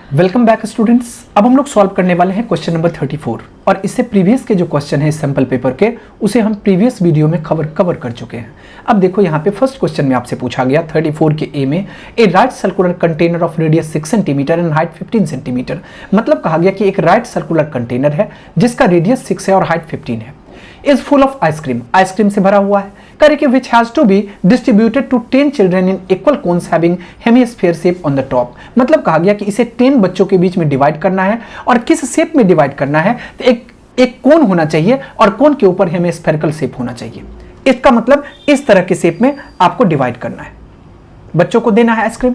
Welcome back students. अब हम लोग सॉल्व करने वाले हैं क्वेश्चन नंबर 34 और इससे प्रीवियस के जो क्वेश्चन है इस सैंपल पेपर के उसे हम प्रीवियस वीडियो में कवर कर चुके हैं। अब देखो यहाँ पे फर्स्ट क्वेश्चन में आपसे पूछा गया 34 के ए में a right circular container of radius 6 centimetre and height 15 centimetre. मतलब कहा गया कि एक राइट सर्कुलर कंटेनर है जिसका रेडियस 6 है और हाइट 15 है, is full of ice cream, ice cream से भरा हुआ है, करे कि which has to be distributed to 10 children in equal cones having hemisphere shape on the top। मतलब कहा गया कि इसे 10 बच्चों के बीच में डिवाइड करना है और किस शेप में डिवाइड करना है, तो एक कोन होना चाहिए और कोन के ऊपर हेमिस्फेरिकल शेप होना चाहिए। इसका मतलब इस तरह के शेप में आपको डिवाइड करना है, बच्चों को देना है आइसक्रीम।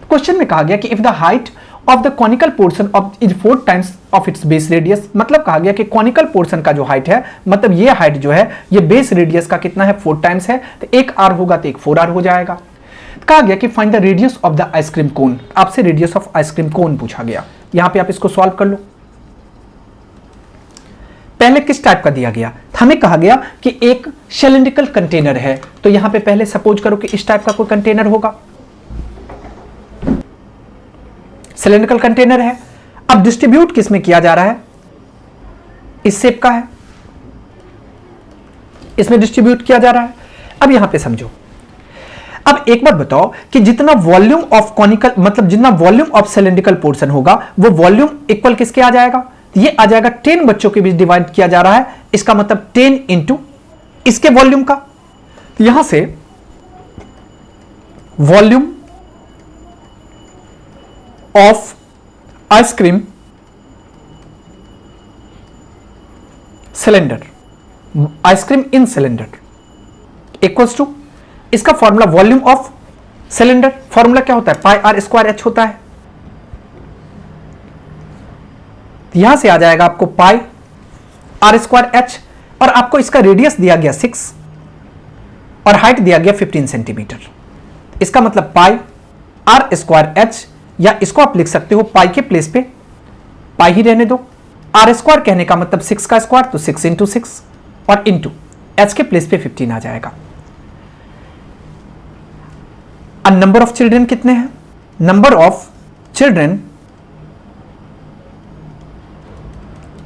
क्वेश्चन में कहा गया कि if the height of the conical portion of is 4 times of its base radius. मतलब कहा गया कि कॉनिकल पोर्शन का जो हाइट है, मतलब ये हाइट जो है ये बेस रेडियस का कितना है, 4 टाइम्स है, तो एक आर होगा तो एक 4r हो जाएगा। कहा गया कि find the radius of the ice cream cone, आपसे रेडियस ऑफ आइसक्रीम कोन पूछा गया। यहां पे आप इसको सॉल्व कर लो। पहले किस टाइप का दिया गया, हमें कहा गया कि एक सिलिंड्रिकल कंटेनर है, तो यहां पे पहले सपोज करो कि इस टाइप का कोई कंटेनर होगा, सिलिंड्रिकल कंटेनर है। अब डिस्ट्रीब्यूट किस में किया जा रहा है, इस शेप का है, इसमें डिस्ट्रीब्यूट किया जा रहा है। अब यहां पे समझो, अब एक बात बताओ कि जितना वॉल्यूम ऑफ कॉनिकल मतलब जितना वॉल्यूम ऑफ सिलिंड्रिकल पोर्शन होगा वो वॉल्यूम इक्वल किसके आ जाएगा, ये आ जाएगा 10 बच्चों के बीच डिवाइड किया जा रहा है, इसका मतलब 10 इंटू इसके वॉल्यूम का। तो यहां से volume of ice cream cylinder, ice cream in cylinder equals to, इसका formula volume of cylinder, formula क्या होता है, पाई आर स्क्वायर एच होता है। यहां से आ जाएगा आपको पाई आर स्क्वायर एच, और आपको इसका रेडियस दिया गया 6 और हाइट दिया गया 15 सेंटीमीटर। इसका मतलब पाई आर स्क्वायर एच, या इसको आप लिख सकते हो पाई के प्लेस पे पाई ही रहने दो, आर स्क्वायर कहने का मतलब 6 का स्क्वायर, तो 6 इंटू 6 और इंटू एच के प्लेस पे 15 आ जाएगा। अब नंबर ऑफ चिल्ड्रन कितने हैं, number of children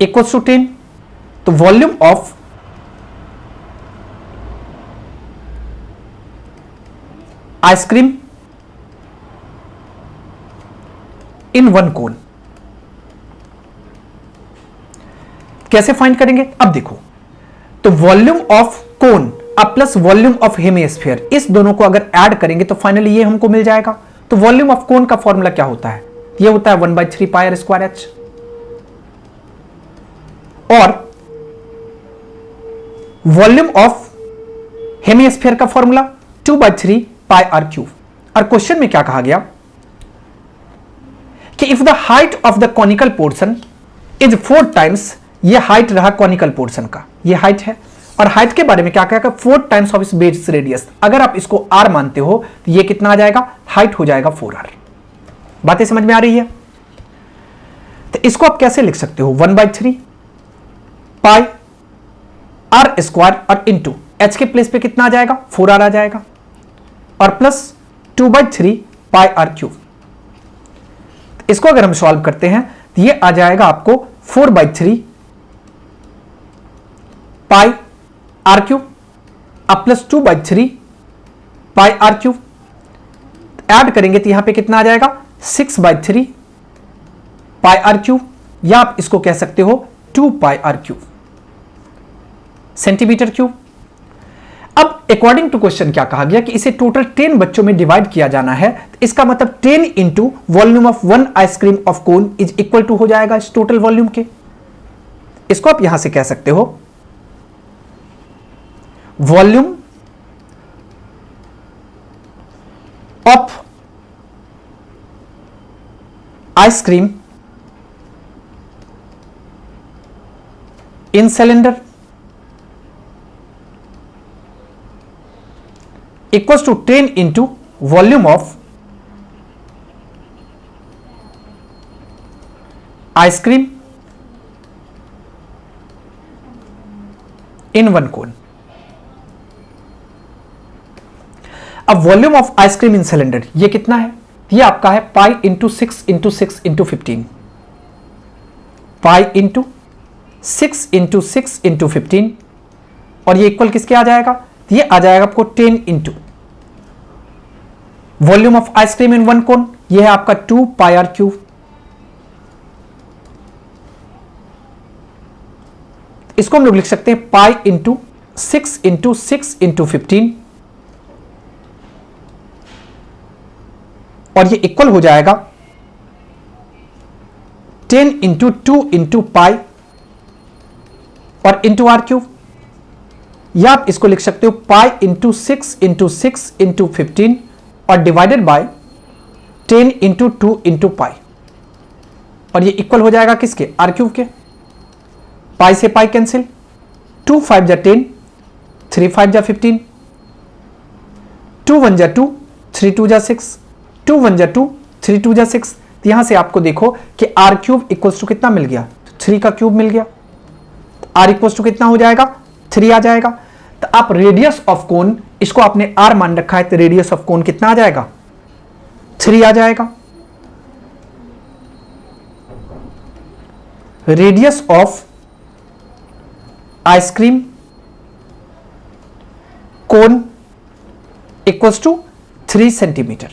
equals to 10, तो volume of ice cream in one cone कैसे फाइंड करेंगे। अब देखो, तो वॉल्यूम ऑफ कोन अब प्लस वॉल्यूम ऑफ हेमिस्फीयर, इस दोनों को अगर ऐड करेंगे तो फाइनली ये हमको मिल जाएगा। तो वॉल्यूम ऑफ कोन का फॉर्मूला क्या होता है, ये होता है 1/3 पाई आर स्क्वायर एच, और वॉल्यूम ऑफ हेमिस्फीयर का फॉर्मूला 2/3 पाई आर क्यूब। और क्वेश्चन में क्या कहा गया कि if the height of the conical portion is 4 times, ये हाइट रहा कॉनिकल पोर्शन का, ये हाइट है, और हाइट के बारे में क्या कहा, 4 टाइम्स ऑफ इस बेस रेडियस। अगर आप इसको r मानते हो तो ये कितना आ जाएगा, हाइट हो जाएगा 4r। बातें समझ में आ रही है। तो इसको आप कैसे लिख सकते हो, 1/3 पाई आर स्क्वायर और इंटू एच के प्लेस पे कितना आ जाएगा, 4r आ जाएगा, और प्लस 2/3 पाई आर क्यूब। इसको अगर हम सॉल्व करते हैं तो ये आ जाएगा आपको 4/3 पाई आर क्यूब अब plus 2/3 pi r cube. Add करेंगे तो यहां पे कितना आ जाएगा, 6/3 पाई आर क्यूब, या आप इसको कह सकते हो 2 pi r cube centimetre cube. अब अकॉर्डिंग टू क्वेश्चन क्या कहा गया कि इसे टोटल 10 बच्चों में डिवाइड किया जाना है, तो इसका मतलब 10 into volume of 1 ice cream of cone is equal to हो जाएगा इस टोटल वॉल्यूम के। इसको आप यहां से कह सकते हो volume of ice cream in cylinder equals to 10 into volume of ice cream in one cone. अब volume of ice cream in cylinder ये कितना है, ये आपका है pi into 6 into 6 into 15, pi into 6 into 6 into 15, और ये इक्वल किसके आ जाएगा? ये आ जाएगा आपको 10 into volume of ice cream in one कोन, ये है आपका 2 पाई आर क्यूब। इसको हम लोग लिख सकते हैं पाई इंटू 6 इंटू 6 इंटू 15, और ये इक्वल हो जाएगा 10 इंटू 2 इंटू पाई और इंटू आर क्यूब, या आप इसको लिख सकते हो पाई इंटू 6 इंटू 6 इंटू 15 और divided by 10 into 2 into pi, और ये इक्वल हो जाएगा किसके? आर क्यूब के। पाई से पाई कैंसिल, 2 5 जा 10, 3 5 जा 15, 2 1 जा 2, 3 2 जा 6, 2 1 जा 2, 3 2 जा 6। तो यहां से आपको देखो कि आर क्यूब इक्वल्स टू कितना मिल गया? 3 का क्यूब मिल गया। आर इक्वल्स टू कितना हो जाएगा? 3 आ जाएगा। तो आप रेडियस ऑफ कोन, इसको आपने आर मान रखा है, तो रेडियस ऑफ कोन कितना आ जाएगा? 3 आ जाएगा। Radius of ice cream cone equals to 3 centimetre.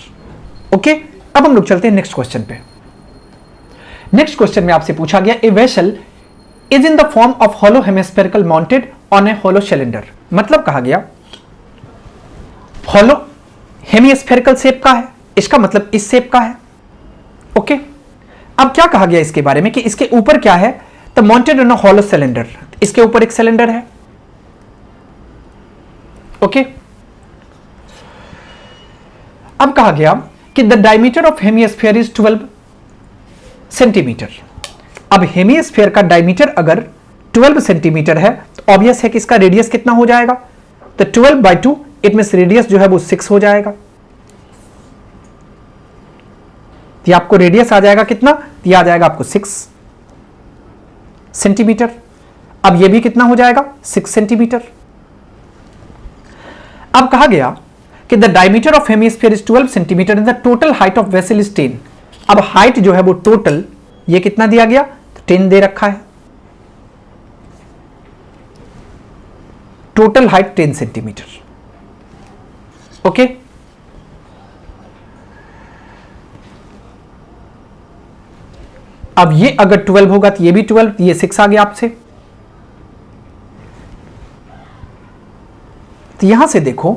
Okay, अब हम लोग चलते हैं नेक्स्ट क्वेश्चन पे। नेक्स्ट क्वेश्चन में आपसे पूछा गया a vessel is in the form of hollow hemispherical mounted on a hollow cylinder. मतलब कहा गया हॉलो हेमिस्फेरिकल शेप का है, इसका मतलब इस शेप का है। ओके, अब क्या कहा गया इसके बारे में कि इसके ऊपर क्या है? The mounted on a hollow cylinder, इसके ऊपर एक सिलेंडर है। ओके, अब कहा गया कि the diameter of hemisphere is 12 centimetre. अब हेमिस्फीयर का डायमीटर अगर 12 सेंटीमीटर है तो ऑब्वियस है कि इसका रेडियस कितना हो जाएगा? तो 12 बाई 2, इट मींस रेडियस जो है वो 6 हो जाएगा। ये आपको रेडियस आ जाएगा कितना? ये आ जाएगा आपको 6 सेंटीमीटर। अब ये भी कितना हो जाएगा? 6 सेंटीमीटर। अब कहा गया कि the diameter of hemisphere is 12 centimetre and the total height of vessel is 10। अब हाइट जो है वो टोटल ये कितना दिया गया? 10 दे रखा है। Total height 10 centimetre. ओके, अब ये अगर 12 होगा तो ये भी 12, ये 6 आ गया आपसे। तो यहां से देखो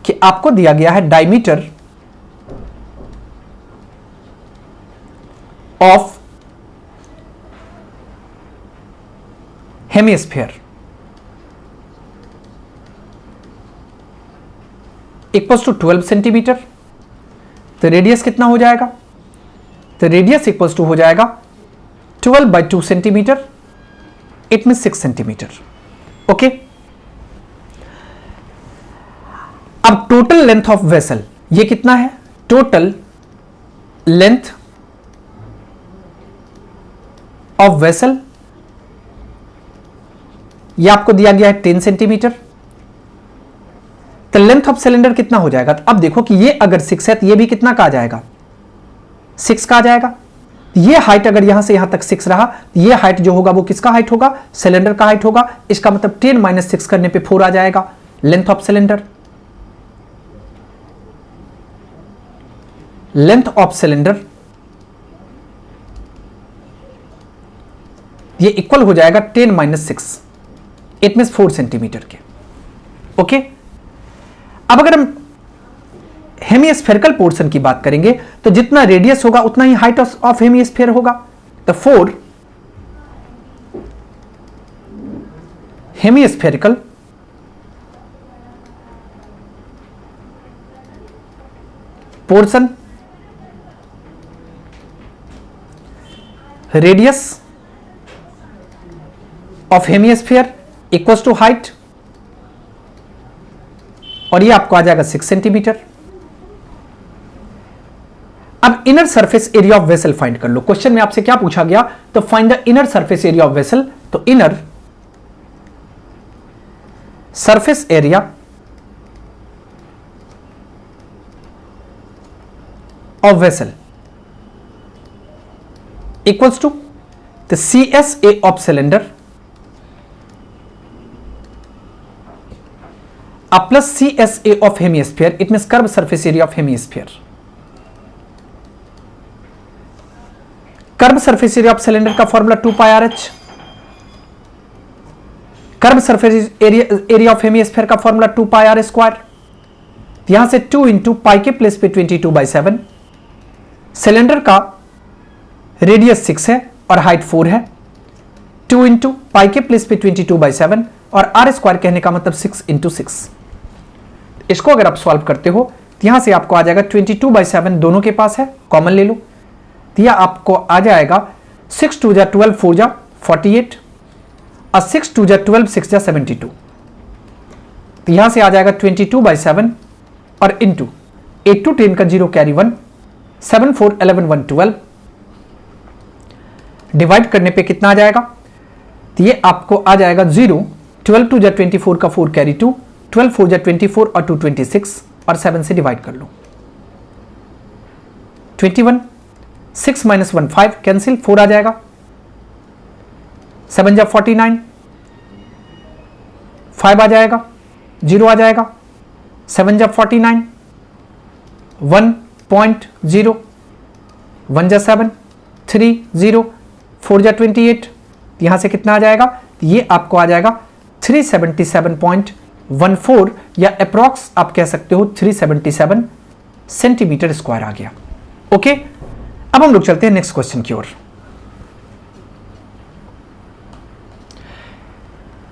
कि आपको दिया गया है diameter of hemisphere equals to 12 centimetre. तो रेडियस कितना हो जाएगा? तो रेडियस इक्वल्स टू हो जाएगा 12 by 2 centimetre, it mean 6 centimetre. Okay, अब टोटल लेंथ ऑफ वेसल ये कितना है? टोटल लेंथ ऑफ वेसल ये आपको दिया गया है 10 सेंटीमीटर। तो लेंथ ऑफ सिलेंडर कितना हो जाएगा? तो अब देखो कि ये अगर 6 है तो ये भी कितना का आ जाएगा? 6 का आ जाएगा। ये हाइट अगर यहां से यहां तक 6 रहा, ये हाइट जो होगा वो किसका हाइट होगा? सिलेंडर का हाइट होगा। इसका मतलब 10 माइनस 6 करने पे 4 आ जाएगा length of cylinder. Length of cylinder ये इक्वल हो जाएगा 10 माइनस 6, इट मींस 4 सेंटीमीटर के। ओके, अब अगर हम हेमिस्फेरिकल पोर्शन की बात करेंगे तो जितना रेडियस होगा उतना ही हाइट ऑफ हेमिस्फीयर होगा। तो 4 hemispherical portion radius of hemisphere equals to height, और ये आपको आ जाएगा 6 सेंटीमीटर। अब inner surface area of vessel find कर लो। क्वेश्चन में आपसे क्या पूछा गया? तो find the inner surface area of vessel. तो inner surface area of vessel equals to the CSA of cylinder plus CSA of hemisphere, it means curved surface area of hemisphere. Curve surface area of cylinder का formula 2 pi r h, curve surface area of hemisphere का formula 2 pi r square, यहां से 2 into pi के place पे 22/7, cylinder का radius 6 है और height 4 है, 2 इंटू पाई के प्लेस पे 22/7 और आर स्क्वायर कहने का मतलब 6 इंटू 6। इसको अगर आप सॉल्व करते हो तो यहां से आपको आ जाएगा 22/7, दोनों के पास है, कॉमन ले लो, यह आपको आ जाएगा 6 2 जा 12 4 जा 48 और 6 2 जा 12 6 जा 72, तो यहां से आ जाएगा 22/7 और इंटू 8 to 10 का 0 कैरी 1, 7 4 11 1 12, डिवाइड करने पे कितना आ जाएगा, तो ये आपको आ जाएगा 0, 12 2 जा 24 का 4 कैरी 2, 12 4 जा 24 और 2 26 और 7 से डिवाइड कर लो, 21, 6 - 1 5 कैंसिल, 4 आ जाएगा, 7 जा 49, 5 आ जाएगा, 0 आ जाएगा, 7 जा 49, 1.0, 1 जा 7, 3 0, 4 जा 28, यहां से कितना आ जाएगा, ये आपको आ जाएगा 377.14 या अप्रॉक्स आप कह सकते हो 377 सेंटीमीटर स्क्वायर आ गया। ओके, अब हम लोग चलते हैं नेक्स्ट क्वेश्चन की ओर।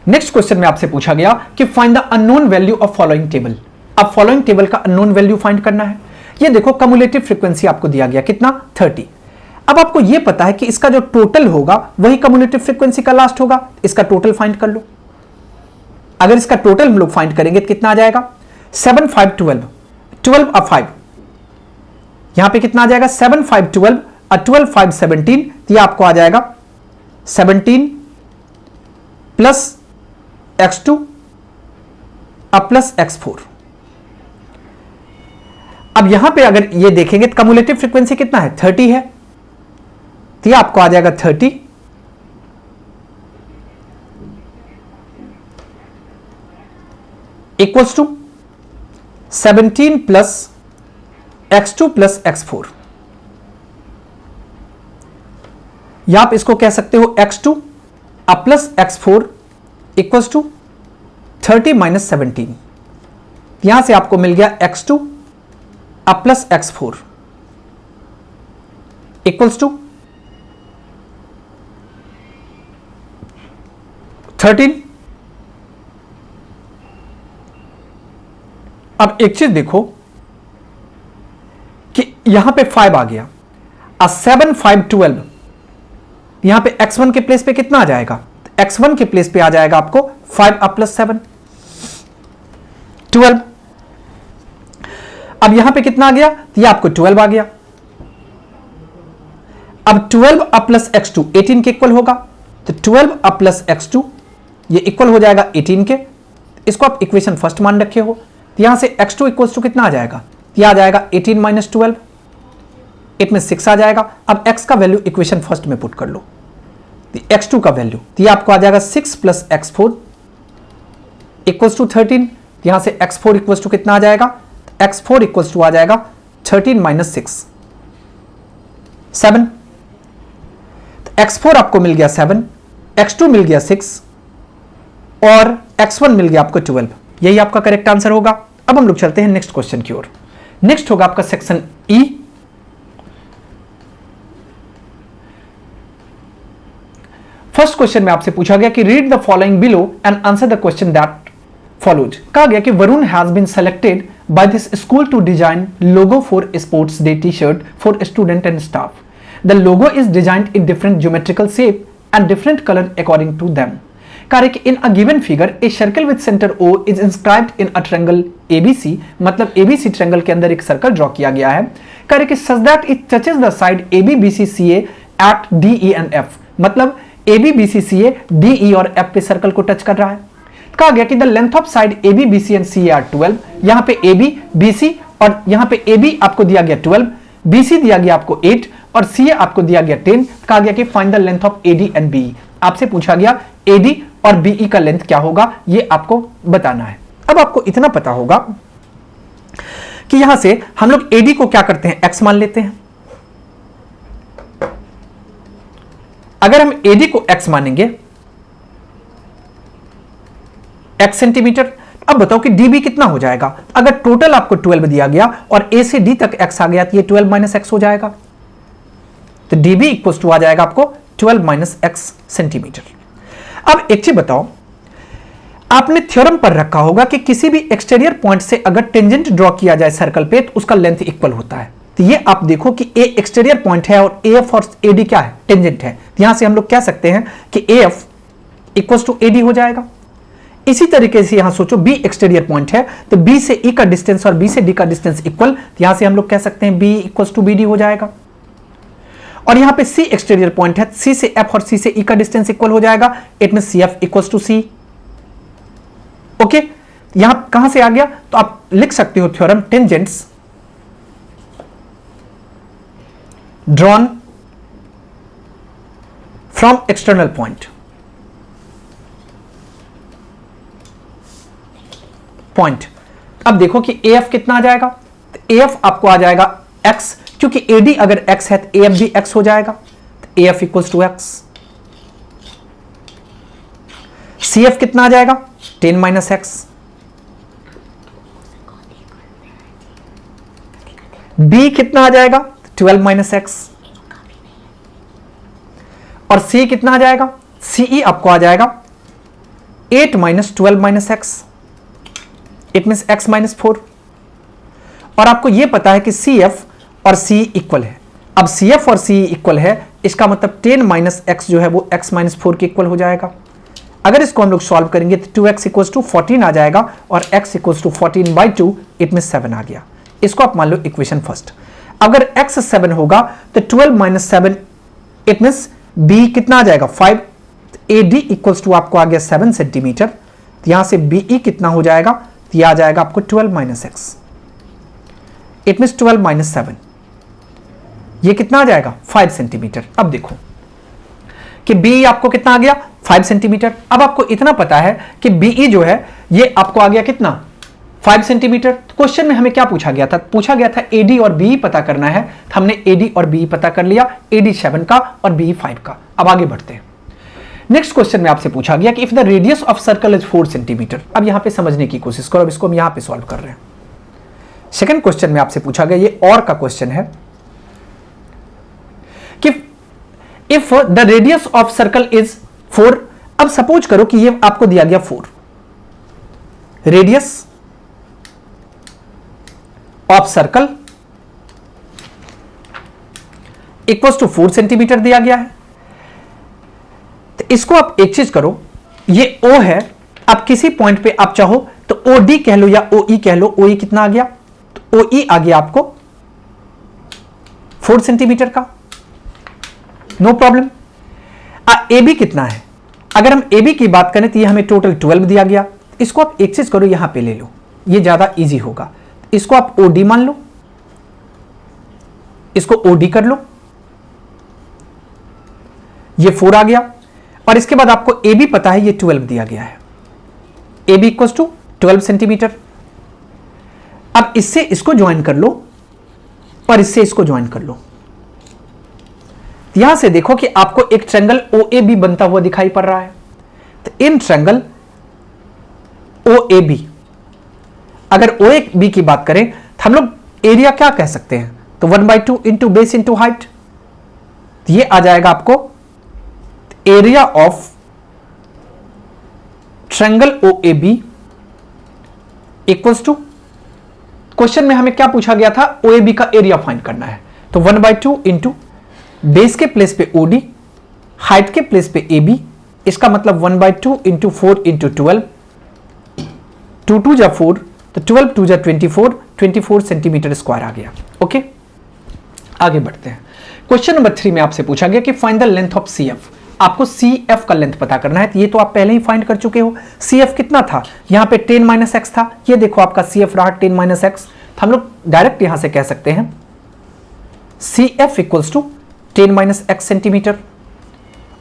नेक्स्ट क्वेश्चन में आपसे पूछा गया कि find the unknown value of following table. अब फॉलोइंग टेबल का अननोन वैल्यू फाइंड करना है। ये देखो कम्युलेटिव फ्रीक्वेंसी आपको दिया गया कितना 30। अब आपको ये पता है कि इसका जो टोटल होगा वही कम्युलेटिव फ्रीक्वेंसी का लास्ट होगा, इसका टोटल फाइंड कर लो। अगर इसका टोटल हम लोग फाइंड करेंगे तो कितना आ जाएगा 7 5 12, 12 और 5, यहां पे कितना आ जाएगा 7 5 12 और 12 5 17, ये आपको आ जाएगा 17 प्लस x2 अब प्लस x4। अब यहां पे अगर ये देखेंगे तो कम्युलेटिव फ्रीक्वेंसी कितना है 30 है, तो ये आपको आ जाएगा 30 equals to 17 plus x2 plus x4, या आप इसको कह सकते हो x2 अब plus x4 equals to 30 minus 17, यहां से आपको मिल गया x2 अब प्लस x4 इक्वल्स टू 13। अब एक चीज देखो कि यहां पे 5 आ गया, 7 5 12, यहां पे x1 के प्लेस पे कितना आ जाएगा, x1 के प्लेस पे आ जाएगा आपको 5 अब प्लस 7 12। अब यहां पे कितना आ गया, ये आपको 12 आ गया। अब 12 अब प्लस x2 18 के इक्वल होगा, तो 12 अब प्लस x2 ये इक्वल हो जाएगा 18 के, इसको आप इक्वेशन फर्स्ट मान रखे हो, यहां से x2 इक्वल्स टू कितना आ जाएगा, ये आ जाएगा 18 माइनस 12, इसमें 6 आ जाएगा। अब x का वैल्यू इक्वेशन फर्स्ट में पुट कर लो, x2 का वैल्यू, ये आपको आ जाएगा 6 प्लस x4 इक्वल्स टू 13, यहां से x4 इक्वल्स टू कितना आ जाएगा, x4 इक्वल्स टू आ जाएगा 13 माइनस 6 7, तो x4 आपको मिल गया 7, x2 मिल गया 6 और x1 मिल गया आपको 12, यही आपका करेक्ट आंसर होगा। अब हम लोग चलते हैं नेक्स्ट क्वेश्चन की ओर। नेक्स्ट होगा आपका सेक्शन ई। फर्स्ट क्वेश्चन में आपसे पूछा गया कि read the following below and answer the question that follows. कहा गया कि Varun has been selected by this school to design logo for sports day T shirt for student and staff. The logo is designed in different geometrical shape and different colour according to them. Correct, in a given figure a circle with center O is inscribed in a triangle ABC, मतलब ABC triangle के अंदर एक circle draw किया गया है। Correct, such that it touches the side AB BC CA at DE and F, मतलब AB BC CA DE और F पे सर्कल को टच कर रहा है। कहा गया कि the length of side AB BC and CA are 12, यहाँ पे AB BC और यहाँ पे AB आपको दिया गया 12, BC दिया गया आपको 8 और CA आपको दिया गया 10। कहा गया कि find the length of AD and BE। आपसे पूछा गया AD और BE का लेंथ क्या होगा, ये आपको बताना है। अब आपको इतना पता होगा कि यहां से हम लोग AD को क्या करते हैं, x मान लेते हैं। अगर हम AD को x मानेंगे, x सेंटीमीटर, अब बताओ कि dB कितना हो जाएगा। अगर टोटल आपको 12 दिया गया और A से D तक x आ गया तो ये 12 माइनस x हो जाएगा, तो dB इक्वल्स टू आ जाएगा आपको 12 माइनस x सेंटीमीटर। अब एक चीज बताओ, आपने थ्योरम पर रखा होगा कि किसी भी एक्सटीरियर पॉइंट से अगर टेंजेंट ड्रॉ किया जाए सर्कल पे तो उसका लेंथ इक्वल होता है। तो ये आप देखो कि A एक्सटीरियर पॉइंट है और AF और AD क्या है, टेंजेंट है। तो यहां से हम लोग कह सकते हैं कि AF इक्वल्स टू AD हो जाएगा। इसी तरीके से यहां सोचो B एक्सटीरियर पॉइंट है तो B से E का डिस्टेंस और B से D का डिस्टेंस इक्वल, तो यहां से हम लोग कह सकते हैं B इक्वल्स टू BD हो जाएगा। और यहां पे C एक्सटीरियर पॉइंट है, C से F और C से E का डिस्टेंस इक्वल हो जाएगा, it means CF equals to C। Okay, यहां कहां से आ गया, तो आप लिख सकते हो theorem tangents drawn from external point. अब देखो कि AF कितना आ जाएगा, तो AF आपको आ जाएगा x, क्योंकि AD अगर x है तो AF भी x हो जाएगा, तो AF equals to x। CF कितना आ जाएगा, 10 माइनस x। B कितना आ जाएगा, 12 माइनस x। और C कितना आ जाएगा, CE आपको आ जाएगा 8 minus 12 minus x, it means x minus 4। और आपको यह पता है कि CF और CE इक्वल है। अब CF और CE इक्वल है, इसका मतलब 10 माइनस x जो है वो x माइनस 4 के इक्वल हो जाएगा। अगर इसको हम लोग सॉल्व करेंगे तो 2x इक्वल्स टू 14 आ जाएगा और x equals to 14 by 2, it mean 7 आ गया। इसको आप मान लो इक्वेशन फर्स्ट। अगर x 7 होगा तो 12 माइनस 7, इट मीन्स b कितना आ जाएगा 5। AD इक्वल्स टू आपको आ गया 7 सेंटीमीटर, तो यहां से BE कितना हो जाएगा, तो यह आ जाएगा आपको 12 minus x, it means 12 minus 7, ये कितना आ जाएगा 5 सेंटीमीटर। अब देखो कि BE आपको कितना आ गया 5 सेंटीमीटर। अब आपको इतना पता है कि BE जो है ये आपको आ गया कितना 5 सेंटीमीटर। क्वेश्चन में हमें क्या पूछा गया था, पूछा गया था AD और BE पता करना है, तो हमने AD और BE पता कर लिया, AD 7 का और BE 5 का। अब आगे बढ़ते हैं। नेक्स्ट क्वेश्चन में आपसे पूछा गया कि if the radius of circle is 4 centimetre. अब यहां पे समझने की कोशिश करो, अब इसको हम यहां पे सॉल्व कर रहे हैं। सेकंड क्वेश्चन में आपसे पूछा गया, ये और का क्वेश्चन है कि if the radius of circle is 4। अब सपोज करो कि ये आपको दिया गया 4, radius of circle equals to 4 centimetre दिया गया है। तो इसको आप एक चीज करो, ये O है, आप किसी पॉइंट पे आप चाहो तो OD कह लो या OE कह लो। OE कितना आ गया, तो OE आ गया आपको 4 सेंटीमीटर का, नो प्रॉब्लम। AB कितना है, अगर हम AB की बात करें तो ये हमें टोटल 12 दिया गया। इसको आप एक चीज करो, यहां पे ले लो, ये ज्यादा इजी होगा। इसको आप OD मान लो, इसको OD कर लो, ये 4 आ गया। और इसके बाद आपको AB पता है, ये 12 दिया गया है, AB इक्वल्स टू 12 सेंटीमीटर। अब इससे इसको ज्वाइन कर लो और इससे इसको ज्वाइन कर लो। यहां से देखो कि आपको एक ट्रायंगल OAB बनता हुआ दिखाई पड़ रहा है। तो इन ट्रायंगल OAB, अगर OAB की बात करें तो हम लोग एरिया क्या कह सकते हैं, तो 1/2 इंटू बेस इंटू हाइट। ये आ जाएगा आपको area of triangle OAB equals to, question में हमें क्या पूछा गया था, OAB का एरिया फाइंड करना है। तो 1/2 इंटू बेस के प्लेस पे OD, हाइट के प्लेस पे AB, इसका मतलब 1/2 इंटू 4 इंटू 12, 2 2 जा 4, तो 12 2 जा 24 सेंटीमीटर स्क्वायर आ गया। ओके, आगे बढ़ते हैं। क्वेश्चन नंबर 3 में आपसे पूछा गया कि find the length of CF। आपको CF का लेंथ पता करना है, तो ये तो आप पहले ही फाइंड कर चुके हो। CF कितना था, यहां पे 10 माइनस x था, ये देखो आपका CF रहा 10 माइनस x। तो हम लोग डायरेक्ट यहां से कह सकते हैं C F equals to 10 minus x centimetre,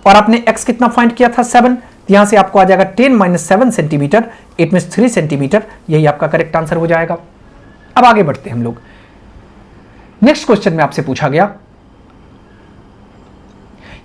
और आपने x कितना फाइंड किया था 7, यहां से आपको आ जाएगा 10 minus 7 centimetre, it mean 3 centimetre, यही आपका करेक्ट आंसर हो जाएगा। अब आगे बढ़ते हैं हम लोग। नेक्स्ट क्वेश्चन में आपसे पूछा गया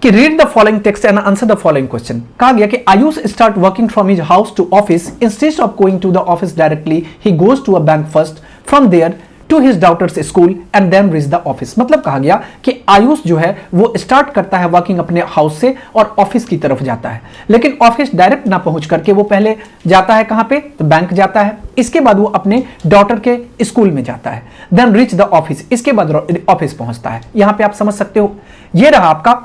कि read the following text and answer the following question. कहा गया कि Ayush start working from his house to office, instead of going to the office directly he goes to a bank first, from there to his daughter's school and then reach the office. मतलब कहा गया कि आयुष जो है वो start करता है working अपने हाउस से और ऑफिस की तरफ जाता है, लेकिन ऑफिस डायरेक्ट ना पहुंच करके वो पहले जाता है कहां पे, तो बैंक जाता है, इसके बाद वो अपने डॉटर के स्कूल में जाता है, देन रीच द ऑफिस, इसके बाद ऑफिस पहुंचता है। यहां पे आप समझ सकते हो, ये रहा आपका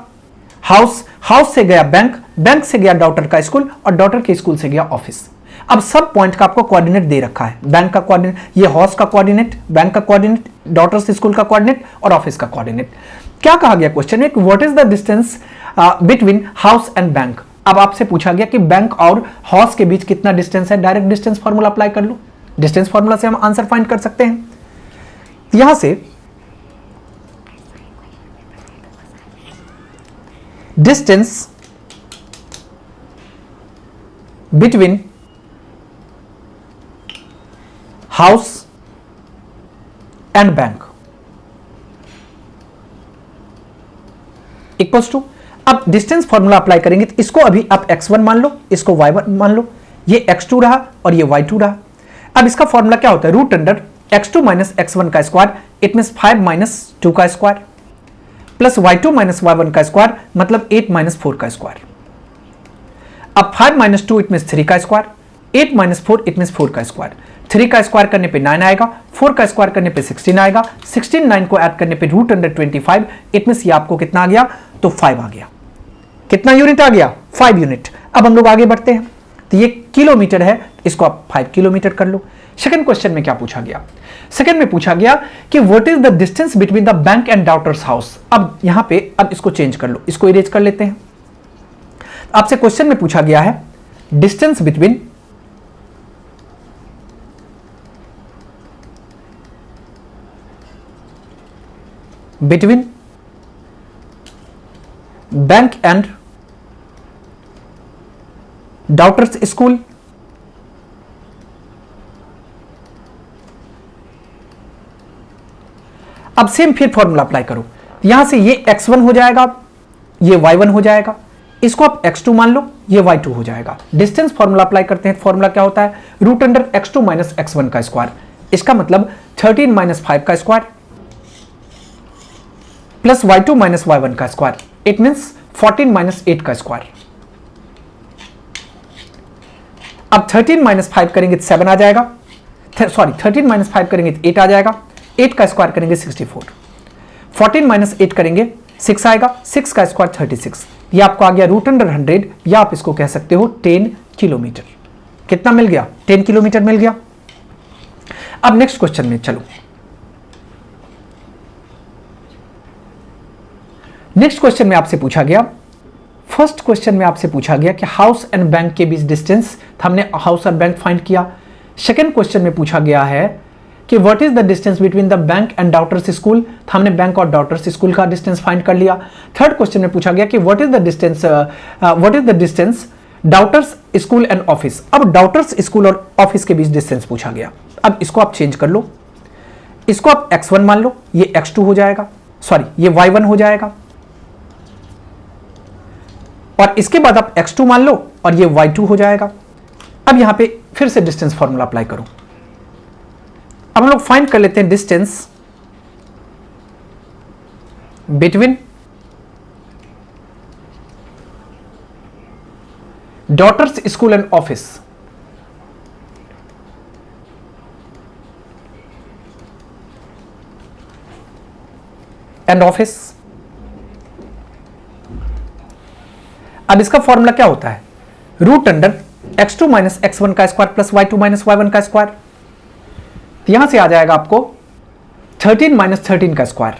हाउस, हाउस से गया बैंक, बैंक से गया डॉटर का स्कूल और डॉटर के स्कूल से गया ऑफिस। अब सब पॉइंट का आपको कोऑर्डिनेट दे रखा है, बैंक का कोऑर्डिनेट, ये हाउस का कोऑर्डिनेट, बैंक का कोऑर्डिनेट, डॉटर्स स्कूल का कोऑर्डिनेट और ऑफिस का कोऑर्डिनेट। क्या कहा गया क्वेश्चन में, what is the distance between house and bank. अब आपसे पूछा गया कि बैंक और हाउस के बीच कितना डिस्टेंस है, डायरेक्ट डिस्टेंस फॉर्मूला अप्लाई कर लो, डिस्टेंस फॉर्मूला से हम आंसर फाइंड कर सकते हैं। यहां से distance between house and bank equals to, अब डिस्टेंस फॉर्मूला अप्लाई करेंगे तो इसको अभी आप x1 मान लो, इसको y1 मान लो, ये x2 रहा और ये y2 रहा। अब इसका फॉर्मूला क्या होता है, root under x2 minus x1 का स्क्वायर, इट मीन 5 माइनस 2 का square, plus y2 minus y1 का स्क्वायर, मतलब 8 माइनस 4 का स्क्वायर। अब 5 माइनस 2 इट मीन 3 का स्क्वायर, 8 माइनस 4 इट मीन 4 का स्क्वायर। 3 का स्क्वायर करने पे 9 आएगा, 4 का स्क्वायर करने पे 16 आएगा, 16 9 को ऐड करने पे रूट अंडर 25, इट मीन ये आपको कितना आ गया, तो 5 आ गया। कितना यूनिट आ गया, 5 यूनिट। अब हम लोग आगे बढ़ते हैं, तो ये किलोमीटर है, इसको आप 5 किलोमीटर कर लो। सेकंड क्वेश्चन में क्या पूछा गया, सेकंड में पूछा गया कि what is the distance between the bank and daughter's house. अब यहां पे अब इसको चेंज कर लो, इसको इरेज कर लेते हैं। आपसे क्वेश्चन में पूछा गया है distance between bank and daughter's school. अब सेम फिर फॉर्मूला अप्लाई करो, यहां से ये x1 हो जाएगा, ये y1 हो जाएगा, इसको आप x2 मान लो, ये y2 हो जाएगा। डिस्टेंस फॉर्मूला अप्लाई करते हैं, फॉर्मूला क्या होता है, root under x2 minus x1 का स्क्वायर, इसका मतलब 13 माइनस 5 का square plus y2 minus y1 का स्क्वायर, इट मीन्स 14 माइनस 8 का स्क्वायर। अब 13 माइनस 5 करेंगे तो 7 आ जाएगा, सॉरी 13 माइनस 5 करेंगे तो 8 आ जाएगा, 8 का स्क्वायर करेंगे 64, 14 माइनस 8 करेंगे 6 आएगा, 6 का स्क्वायर 36, ये आपको आ गया रूट अंडर 100, या आप इसको कह सकते हो 10 किलोमीटर। कितना मिल गया, 10 किलोमीटर मिल गया। अब नेक्स्ट क्वेश्चन में चलो, नेक्स्ट क्वेश्चन में आपसे पूछा गया, फर्स्ट क्वेश्चन में आपसे पूछा गया कि हाउस एंड बैंक के बीच डिस्टेंस, हमने हाउस और बैंक फाइंड किया। सेकंड क्वेश्चन में पूछा गया है कि what is the distance between the bank and daughter's school, हमने बैंक और डॉटर्स स्कूल का डिस्टेंस फाइंड कर लिया। थर्ड क्वेश्चन में पूछा गया कि what is the distance daughter's school and office. अब डॉटर्स स्कूल और ऑफिस के बीच डिस्टेंस पूछा गया। अब इसको आप चेंज कर लो, इसको आप x1 मान लो, ये x2 हो जाएगा, सॉरी ये y1 हो जाएगा, और इसके बाद आप x2 मान लो और ये y2 हो जाएगा। अब यहां पे फिर से डिस्टेंस फॉर्मूला अप्लाई करो। अब हम लोग फाइंड कर लेते हैं distance between daughter's school and office. अब इसका फॉर्मूला क्या होता है, root under x2 minus x1 का square plus y2 minus y1 का स्क्वायर। यहां से आ जाएगा आपको 13 माइनस 13 का स्क्वायर,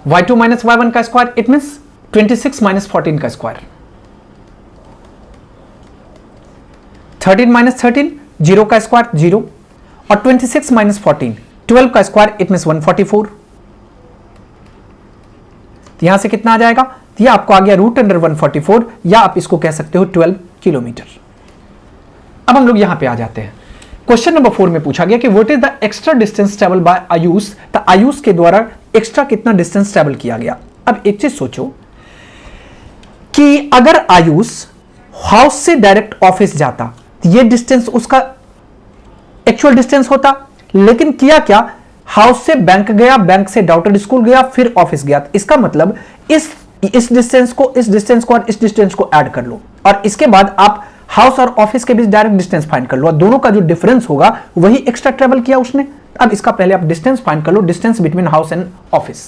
y2 माइनस y1 का स्क्वायर, इट मीन्स 26 माइनस 14 का स्क्वायर। 13 माइनस 13 जीरो का स्क्वायर जीरो, और 26 माइनस 14 12 का स्क्वायर इट मींस 144। यहां से कितना आ जाएगा, ये आपको आ गया रूट अंडर 144, या आप इसको कह सकते हो 12 किलोमीटर। अब हम लोग यहां पे आ जाते हैं। क्वेश्चन नंबर 4 में पूछा गया कि what is the extra distance travel by Ayush, तो आयुष के द्वारा एक्स्ट्रा कितना डिस्टेंस ट्रेवल किया गया। अब एक चीज सोचो कि अगर आयुष हाउस से डायरेक्ट ऑफिस जाता तो ये डिस्टेंस उसका एक्चुअल डिस्टेंस होता, लेकिन किया क्या, हाउस से बैंक गया, बैंक से डॉक्टर स्कूल गया, फिर ऑफिस गया। इसका मतलब इस डिस्टेंस को और इस डिस्टेंस को ऐड कर लो, और इसके बाद आप हाउस और ऑफिस के बीच डायरेक्ट डिस्टेंस फाइंड कर लो, और दोनों का जो डिफरेंस होगा वही एक्स्ट्रा ट्रेवल किया उसने। अब इसका पहले आप डिस्टेंस फाइंड कर लो, distance between house and office,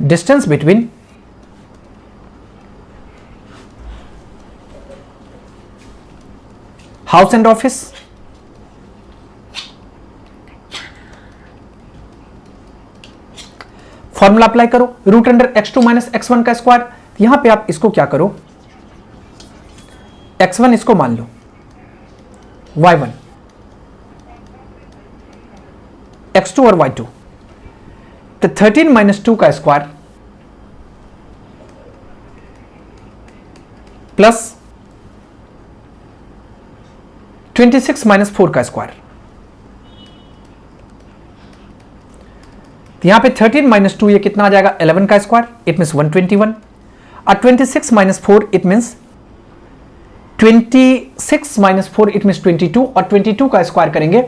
distance between house and office. Formula apply करो, root under x2 minus x1 का स्क्वायर। यहां पे आप इसको क्या करो, x1 इसको मान लो y1, x2 और y2, तो 13 माइनस 2 का स्क्वायर प्लस 26 माइनस 4 का स्क्वायर। यहां पे 13 माइनस 2 ये कितना आ जाएगा, 11 का स्क्वायर इट मींस 121, और 26 minus 4 it means 26 minus 4 it means 22, और 22 का स्क्वायर करेंगे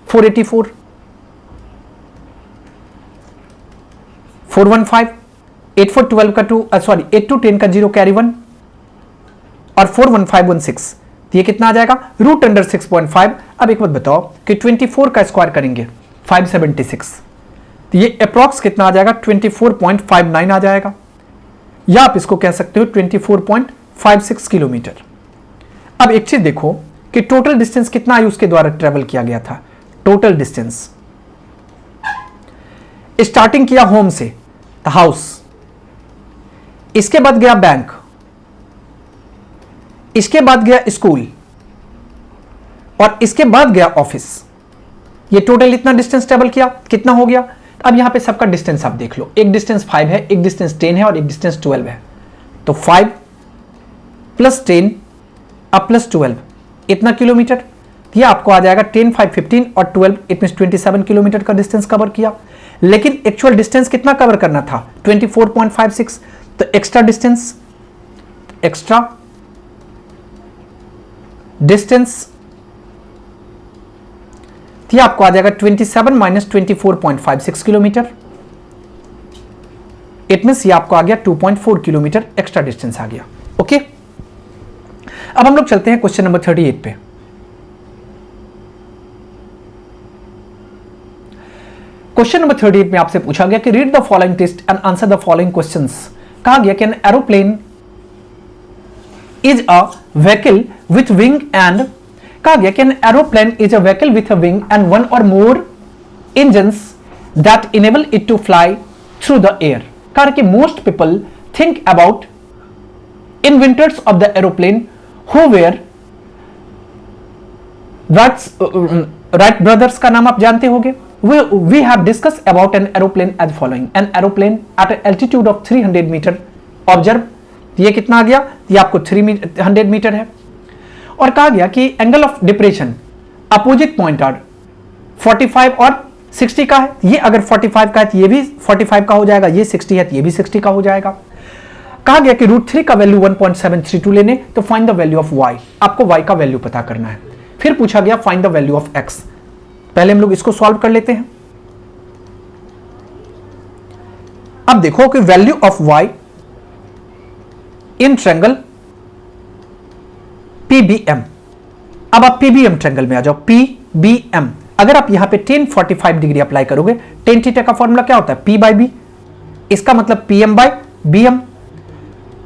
484, 415, 8 4 12 का 2 सॉरी 8 2 10 का 0 कैरी 1, और 41516, ये कितना आ जाएगा, रूट अंडर 6.5। अब एक बात बताओ कि 24 का स्क्वायर करेंगे 576, तो ये अप्रॉक्स कितना आ जाएगा, 24.59 आ जाएगा, या आप इसको कह सकते हो 24.56 किलोमीटर। अब एक चीज देखो कि टोटल डिस्टेंस कितना आयुष के द्वारा ट्रेवल किया गया था। टोटल डिस्टेंस स्टार्टिंग किया होम से, हाउस, इसके बाद गया बैंक, इसके बाद गया स्कूल, और इसके बाद गया ऑफिस। ये टोटल इतना डिस्टेंस ट्रेवल किया, कितना हो गया। अब यहां पे सबका डिस्टेंस आप देख लो, एक डिस्टेंस 5 है, एक डिस्टेंस 10 है, और एक डिस्टेंस 12 है। तो 5 प्लस 10 अब प्लस 12 इतना किलोमीटर, ये आपको आ जाएगा 10 5 15 और 12 इट मींस 27 किलोमीटर का डिस्टेंस कवर किया। लेकिन एक्चुअल डिस्टेंस कितना कवर करना था, 24.56। तो एक्स्ट्रा डिस्टेंस ये आपको आ जाएगा 27 माइनस 24.56 किलोमीटर, इट मींस ये आपको आ गया 2.4 किलोमीटर एक्स्ट्रा डिस्टेंस आ गया। ओके, अब हम लोग चलते हैं क्वेश्चन नंबर 38 पे। क्वेश्चन नंबर 38 में आपसे पूछा गया कि read the following text and answer the following questions. कहा गया कि an aeroplane is a vehicle with wing and, कहा गया कि an aeroplane is a vehicle with a wing and one और more engines that enable it to fly through the air. कहा कि most people think about inventors of the aeroplane who were Wright brothers का नाम आप जानते होंगे। We have discussed about an aeroplane as following. An aeroplane at an altitude of 300 metre observe, ये कितना आ गया, ये आपको 300 मीटर है। और कहा गया कि angle of depression opposite point are 45 और 60 का है। ये अगर 45 का है तो ये भी 45 का हो जाएगा, ये 60 है तो ये भी 60 का हो जाएगा। कहा गया कि √3 का वैल्यू 1.732 लेने, तो find the value of y, आपको y का वैल्यू पता करना है। फिर पूछा गया find the value of x। पहले हम लोग इसको सॉल्व कर लेते हैं। अब देखो कि value of y in triangle PBM। अब आप PBM ट्रायंगल में आ जाओ, PBM। अगर आप यहां पे 1045 डिग्री अप्लाई करोगे, tan थीटा का फॉर्मूला क्या होता है, P बाई B, इसका मतलब PM बाई BM।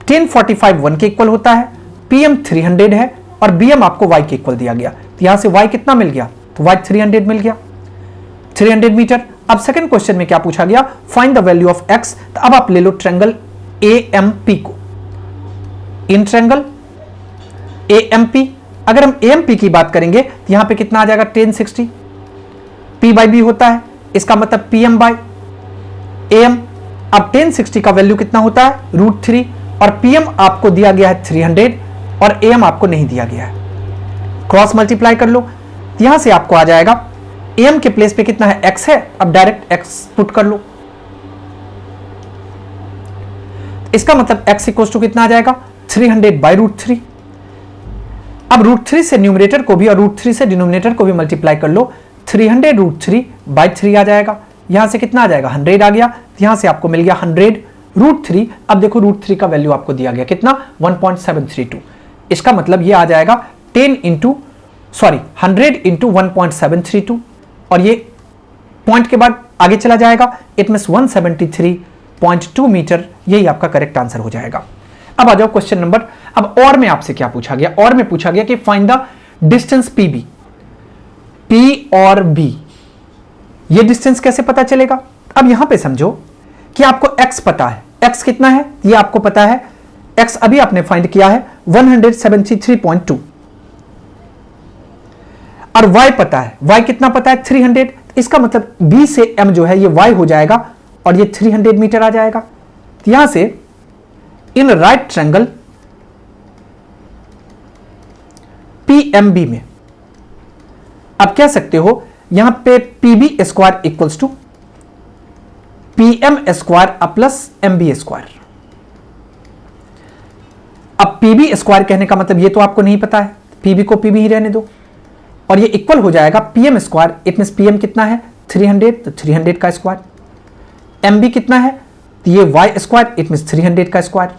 1045 1 के इक्वल होता है, PM 300 है, और BM आपको y के इक्वल दिया गया, तो यहां से y कितना मिल गया, तो y 300 मिल गया, 300 मीटर। अब सेकंड क्वेश्चन में क्या पूछा गया, find the value of x। तो अब आप ले लो ट्रायंगल AMP को, इन ट्रायंगल AMP। अगर हम AMP की बात करेंगे तो यहां पे कितना आ जाएगा 1060, P बाई बी होता है, इसका मतलब PM बाई AM। अब 1060 का वैल्यू कितना होता है, √3, और PM आपको दिया गया है 300 और AM आपको नहीं दिया गया है। क्रॉस मल्टीप्लाई कर लो, यहां से आपको आ जाएगा AM के प्लेस पे कितना है, x है, अब डायरेक्ट x पुट कर लो। इसका मतलब x इक्वल टू कितना आ जाएगा, 300 बाई √3। अब √3 से न्यूमरेटर को भी और √3 से डिनोमिनेटर को भी मल्टीप्लाई कर लो, 300 √3 बाई 3 आ जाएगा। यहां से कितना आ जाएगा, 100 आ गया, यहां से आपको मिल गया 100 √3। अब देखो √3 का वैल्यू आपको दिया गया कितना, 1.732। इसका मतलब ये आ जाएगा 100 इंटू 1.732, और ये पॉइंट के बाद आगे चला जाएगा, इट मींस 173.2 मीटर, यही आपका करेक्ट आंसर हो जाएगा। अब आ जाओ क्वेश्चन नंबर, अब और में आपसे क्या पूछा गया, और में पूछा गया कि find the distance PB, P और B, ये डिस्टेंस कैसे पता चलेगा। अब यहां पे समझो कि आपको x पता है, x कितना है ये आपको पता है, x अभी आपने फाइंड किया है 173.2, और y पता है, y कितना पता है 300। इसका मतलब B से M जो है ये y हो जाएगा और ये 300 मीटर आ जाएगा। यहां से इन राइट ट्रायंगल PMB में आप कह सकते हो यहां पे PB square equals to PM square plus MB square. अब PB स्क्वायर कहने का मतलब ये तो आपको नहीं पता है, PB को PB ही रहने दो, और ये इक्वल हो जाएगा PM square, it means PM कितना है 300, तो 300 का स्क्वायर। MB कितना है, तो ये y स्क्वायर, इट मींस 300 का स्क्वायर।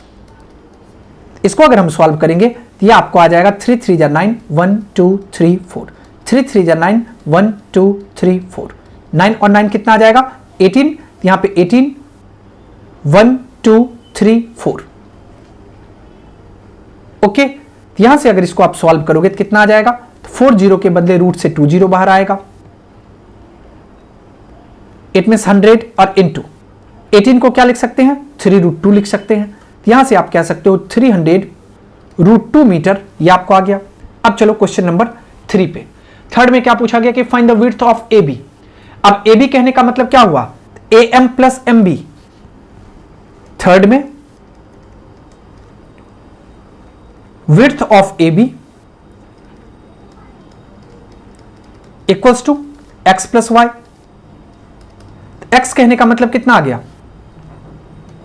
इसको अगर हम सॉल्व करेंगे तो ये आपको आ जाएगा 3 3 जा 9, 1 2 3 4, 3 3 जा 9, 1 2 3 4, 9 और 9 कितना आ जाएगा 18, यहां पे 18, 1 2 3 4। ओके, यहां से अगर इसको आप सॉल्व करोगे तो कितना आ जाएगा, तो 40 के बदले रूट से 20 बाहर आएगा, इट मींस 100, और इनटू 18 को क्या लिख सकते हैं, 3√2 लिख सकते हैं। यहां से आप कह सकते हो 300√2 मीटर, ये आपको आ गया। अब चलो क्वेश्चन नंबर 3 पे। थर्ड में क्या पूछा गया कि find the width of AB। अब AB कहने का मतलब क्या हुआ, AM प्लस MB। थर्ड में width of AB equals to x plus y. x कहने का मतलब कितना आ गया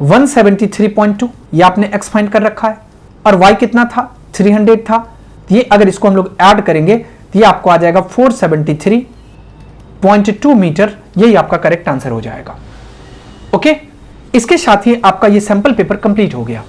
173.2, ये आपने x फाइंड कर रखा है, और y कितना था 300 था। ये अगर इसको हम लोग ऐड करेंगे तो ये आपको आ जाएगा 473.2 मीटर, यही आपका करेक्ट आंसर हो जाएगा। ओके, इसके साथ ही आपका ये सैंपल पेपर कंप्लीट हो गया।